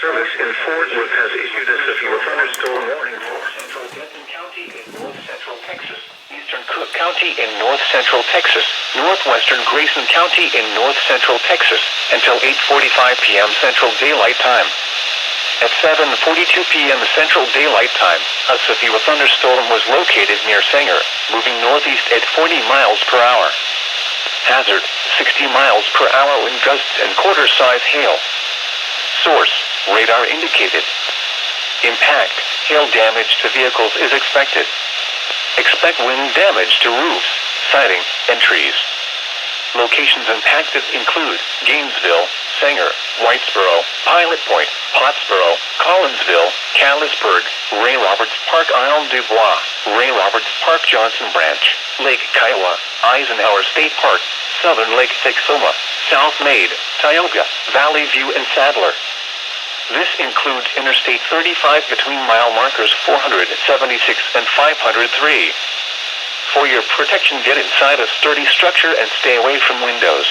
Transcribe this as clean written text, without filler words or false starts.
Service in Fort Worth has issued a severe thunderstorm warning for central Denton County in north central Texas, eastern Cooke County in north central Texas, northwestern Grayson County in north central Texas, until 8:45 p.m. Central Daylight Time. At 7:42 p.m. Central Daylight Time, a severe thunderstorm was located near Sanger, moving northeast at 40 miles per hour. Hazard, 60 miles per hour wind gusts and quarter-size hail. Source, radar indicated. Impact, hail damage to vehicles is expected. Expect wind damage to roofs, siding, and trees. Locations impacted include Gainesville, Sanger, Whitesboro, Pilot Point, Pottsboro, Collinsville, Callisburg, Ray Roberts Park, Isle du Bois, Ray Roberts Park, Johnson Branch, Lake Kiowa, Eisenhower State Park, Southern Lake Texoma, South Maid, Tioga, Valley View, and Sadler. This includes Interstate 35 between mile markers 476 and 503. For your protection, get inside a sturdy structure and stay away from windows.